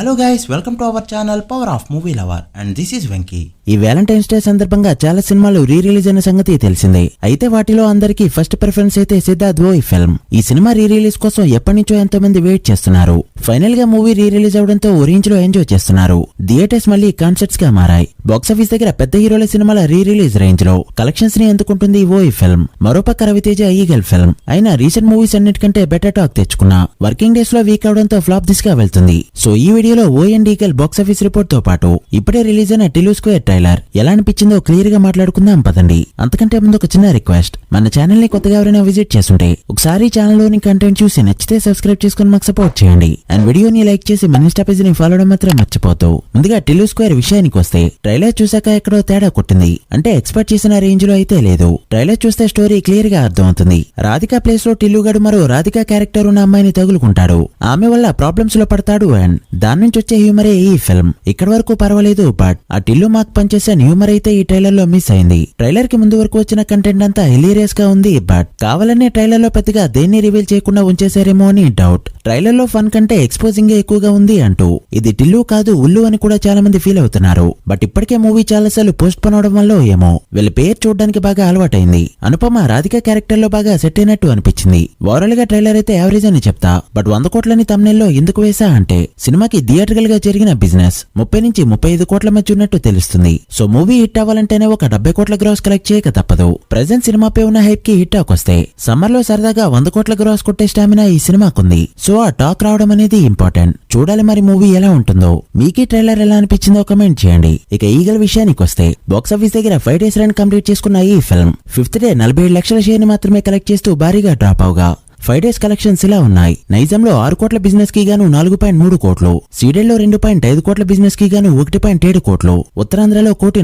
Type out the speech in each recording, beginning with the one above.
Hello guys, welcome to our channel power of movie lover and this is Venky. ఈ Valentine's day సందర్భంగా చాలా సినిమాలు re release అయిన సంగతి తెలిసిందే. అయితే వాటిలో అందరికీ ఫస్ట్ ప్రిఫరెన్స్ అయితే సిద్ధార్థ్ ఓయ్ ఫిల్మ్. ఈ సినిమా రీ రిలీజ్ కోసం ఎప్పటి నుంచో ఎంతో మంది వెయిట్ చేస్తున్నారు. ఫైనల్ గా మూవీ రీ రిలీజ్ అవడంతో ఓ రేంజ్ లో ఎంజాయ్ చేస్తున్నారు. థియేటర్స్ మళ్ళీ కాన్సర్ట్స్ గా మారాయి. బాక్సాఫీస్ దగ్గర పెద్ద హీరోల సినిమాల రీ రిలీజ్ రేంజ్ లో కలెక్షన్స్ ని అందుకుంటుంది ఓయ్ ఫిల్మ్. మరోపక్క రవితేజ ఈగల్ ఫిల్మ్ అయినా రీసెంట్ మూవీస్ అన్నిటికంటే బెటర్ టాక్ తెచ్చుకున్న వర్కింగ్ డేస్ లో వీక్ అవడంతో ఫ్లాప్ దిశగా వెళ్తుంది. సో ఈ వీడియోలో ఓయ్ అండ్ ఈగల్ బాక్సాఫీస్ రిపోర్ట్ తో పాటు ఇప్పుడే రిలీజ్ అయిన టిలు స్క్వేర్ ట్రైలర్ ఎలా అనిపించిందో క్లియర్ గా మాట్లాడుకుందాం పదండి. అంతకంటే ముందు ఒక చిన్న రిక్వెస్ట్, మన ఛానల్ ని కొత్తగా ఎవరైనా విజిట్ చేస్తుంటే ఒకసారి ఛానల్ లోని కంటెంట్ చూసి నచ్చితే సబ్స్క్రైబ్ చేసుకుని మాకు సపోర్ట్ చేయండి. అండ్ వీడియోని లైక్ చేసి మన ఇన్స్టా పేజ్ ని ఫాలో అవడం మాత్రం మర్చిపోతూ. ముందుగా టిలు స్క్వేర్ విషయానికి వస్తే ట్రైలర్ చూసాక ఎక్కడో తేడా కొట్టింది. అంటే ఎక్స్పెక్ట్ చేసిన రేంజ్ లో అయితే లేదు. ట్రైలర్ చూస్తే స్టోరీ క్లియర్ గా అర్థమవుతుంది. రాధిక ప్లేస్ లో టిల్లుగాడు మరో రాధిక క్యారెక్టర్ ఉన్న అమ్మాయిని తగులుకుంటాడు. ఆమె వల్ల ప్రాబ్లమ్స్ లో పడతాడు అండ్ దాని నుంచి వచ్చే హ్యూమరే ఈ ఫిల్మ్. ఇక్కడి వరకు పర్వాలేదు, బట్ ఆ టిల్లు మాకు పనిచేసే హ్యూమర్ అయితే ఈ ట్రైలర్ లో మిస్ అయింది. ట్రైలర్ కి ముందు వరకు వచ్చిన కంటెంట్ అంతా హిలేరియస్ గా ఉంది, బట్ కావాలనే ట్రైలర్ లో పెద్దగా దేన్ని రివీల్ చేయకుండా ఉంచేశారేమో అని డౌట్. ట్రైలర్ లో ఫన్ కంటే ఎక్స్పోజింగ్ ఎక్కువగా ఉంది అంటూ ఇది టిల్లు కాదు ఉల్లు అని కూడా చాలా మంది ఫీల్ అవుతున్నారు. బట్ ఇప్పటికే మూవీ చాలాసార్లు పోస్ట్ పోన్ అవడం వల్ల ఏమో వీళ్ళ పేరు చూడడానికి బాగా అలవాటైంది. అనుపమ రాధిక క్యారెక్టర్ లో బాగా సెట్ అయినట్టు అనిపించింది. ఓవరాల్ గా ట్రైలర్ అయితే యావరేజ్ అని చెప్తా, బట్ 100 కోట్లని తమ్నెల్లో ఎందుకు వేసా అంటే సినిమాకి థియేటర్కల్ గా జరిగిన బిజినెస్ 30 నుంచి 35 కోట్ల మధ్య ఉన్నట్టు తెలుస్తుంది. సో మూవీ హిట్ అవ్వాలంటేనే ఒక 70 కోట్ల గ్రాస్ కలెక్ట్ చేయక తప్పదు. ప్రెజెంట్ సినిమాపై ఉన్న హైప్ కి హిట్ టాక్ వస్తే సమ్మర్ లో సరదాగా 100 కోట్ల గ్రాస్ కొట్టే స్టామినా ఈ సినిమాకుంది. సో ఆ టాక్ రావడం అనేది ఇంపార్టెంట్. చూడాలి మరి మూవీ ఎలా ఉంటుందో. మీకీ ట్రైలర్ ఎలా అనిపించిందో కమెంట్ చేయండి. ఇక ఈగల్ విషయానికి వస్తే బాక్సాఫీస్ దగ్గర 5 days రన్ కంప్లీట్ చేసుకున్న ఈ ఫిల్మ్ 5th డే 47 లక్షల షేర్ ని మాత్రమే కలెక్ట్ చేస్తూ భారీగా డ్రాప్ అవగా 5 days కలెక్షన్స్ ఇలా ఉన్నాయి. నైజాంలో 6 కోట్ల బిజినెస్ కి గాను 4.3 కోట్లు, సీడెల్లో 2.5 కోట్ల బిజినెస్ కి గాను 1.7 కోట్లు, ఉత్తరాంధ్రలో 1.5 కోటి,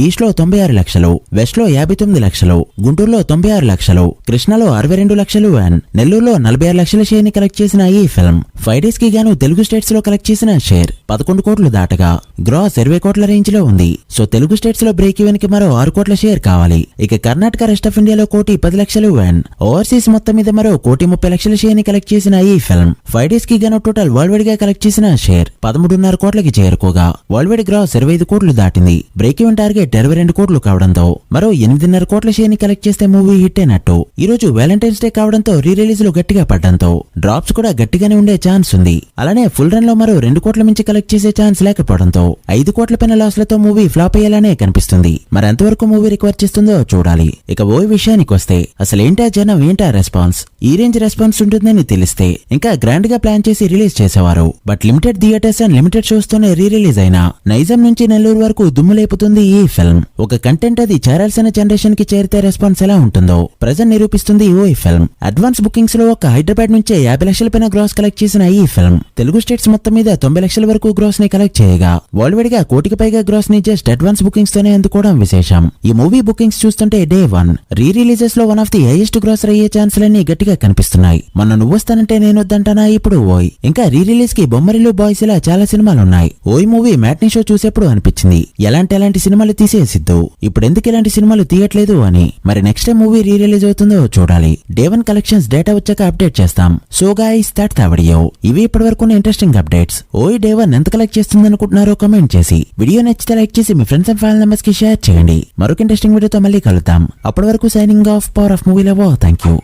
ఈస్ట్ లో 96 లక్షలు, వెస్ట్ లో 59 లక్షలు, గుంటూరులో 96 లక్షలు, కృష్ణలో 62 లక్షలు అండ్ నెల్లూరులో 46 లక్షల షేర్ ని కలెక్ట్ చేసిన ఈ ఫిల్మ్ 5 days కి గాను తెలుగు స్టేట్స్ లో కలెక్ట్ చేసిన షేర్ 11 కోట్లు దాటగా గ్రాస్ 20 కోట్ల రేంజ్ లో ఉంది. సో తెలుగు స్టేట్స్ లో బ్రేక్ ఈవెన్ కి మరో 6 కోట్ల షేర్ కావాలి. ఇక కర్ణాటక రెస్ట్ ఆఫ్ ఇండియాలో 1.10 లక్షలు అండ్ ఓవర్సీస్ మొత్తం మీద మరో 1.30 లక్షల షేర్ ని కలెక్ట్ చేసిన ఈ ఫిల్మ్ 5 days కి గాను టోటల్ వరల్డ్ వైడ్ గా కలెక్ట్ చేసిన షేర్ 13.5 కోట్లకి చేరుకోగా వరల్డ్ వైడ్ గ్రాస్ 25 కోట్లు దాటింది. బ్రేక్ ఈవెన్ టార్గెట్ 22 కోట్లు కావడంతో మరో 8.5 కోట్ల షేర్ ని కలెక్ట్ చేస్తే మూవీ హిట్ అయినట్టు. ఈ రోజు వ్యాలంటైన్స్ డే కావడంతో రీ రిలీజ్ లో గట్టిగా పడ్డంతో డ్రాప్స్ కూడా గట్టిగానే ఉండే ఛాన్స్ ఉంది. అలానే ఫుల్ రన్ లో మరో 2 కోట్ల మించి కలెక్ట్ చేసే ఛాన్స్ లేకపోవడంతో 5 కోట్ల పైన లాస్ లతో మూవీ ఫ్లాప్ అయ్యేలానే కనిపిస్తుంది. మరి ఎంతవరకు మూవీ రికవర్ చేస్తుందో చూడాలి. ఇక ఓయ్ విషయానికి వస్తే అసలు ఏంటా జనం, ఏంటా రెస్పాన్స్? ఈ రేంజ్ రెస్పాన్స్ ఉంటుందని తెలిస్తే ఇంకా గ్రాండ్ గా ప్లాన్ చేసి రిలీజ్ చేసేవారు. But limited theatres and limited shows తోనే రీ రిలీజ్ అయినా నైజాం నుంచి నెల్లూరు వరకు దుమ్ము లేపుతుంది ఈ ఫిల్మ్. ఒక కంటెంట్ అది చేరాల్సిన జనరేషన్ కి చేరితే రెస్పాన్స్ ఎలా ఉంటుందో ప్రెజెంట్ నిరూపిస్తుంది ఓయ్ ఫిల్మ్. అడ్వాన్స్ బుకింగ్స్ లో ఒక హైదరాబాద్ నుంచే 50 లక్షల పైన గ్రాస్ కలెక్ట్ చేసిన ఈ ఫిల్మ్ తెలుగు స్టేట్స్ మొత్తం మీద 90 లక్షల వరకు గ్రాస్ ని కలెక్ట్ చేయగా వరల్డ్ వైడ్ గా 1 కోటికి పైగా గ్రాస్ ని జస్ట్ అడ్వాన్స్ బుకింగ్స్ తోనే అందుకోవడం విశేషం. ఈ మూవీ బుకింగ్స్ చూస్తుంటే డే 1 రీ రిలీజెస్ లో 1 ఆఫ్ ది హైయెస్ట్ గ్రాస్ అయ్యే ఛాన్సులన్నీ గట్టిగా కనిపిస్తున్నాయి. మొన్న నువ్వొస్తానంటే నేనొద్దంటానా, ఇప్పుడు ఓయ్, ఇంకా రీ రిలీజ్ కి బొమ్మరిల్లు బాయ్స్ ఇలా చాలా సినిమాలున్నాయి. ఓయ్ మూవీ మ్యాట్నీ షో చూసేప్పుడు అనిపించింది ఎలాంటి సినిమాలు తీసేసిద్దు, ఇప్పుడు ఎందుకు ఇలాంటి సినిమాలు తీయట్లేదు అని. మరి next time movie re release అవుతుందో చూడాలి. డే 1 కలెక్షన్స్ డేటా వచ్చాక అప్డేట్ చేస్తాం. So guys, that's the video. ఇవి ఇప్పటి వరకు ఇంట్రెస్టింగ్ అప్డేట్స్. ఓయ్ డే 1 ఎంత కలెక్ట్ చేస్తుంది అనుకుంటున్నారో కమెంట్ చేసి వీడియో నచ్చితే లైక్ చేసి మీ ఫ్రెండ్స్ అండ్ ఫ్యామిలీ మెంబర్స్ కి షేర్ చేయండి. మరొక ఇంట్రెస్టింగ్ వీడియోతో మళ్ళీ కలుద్దాం. అప్పటి వరకు signing off, power of movie lover. Thank you.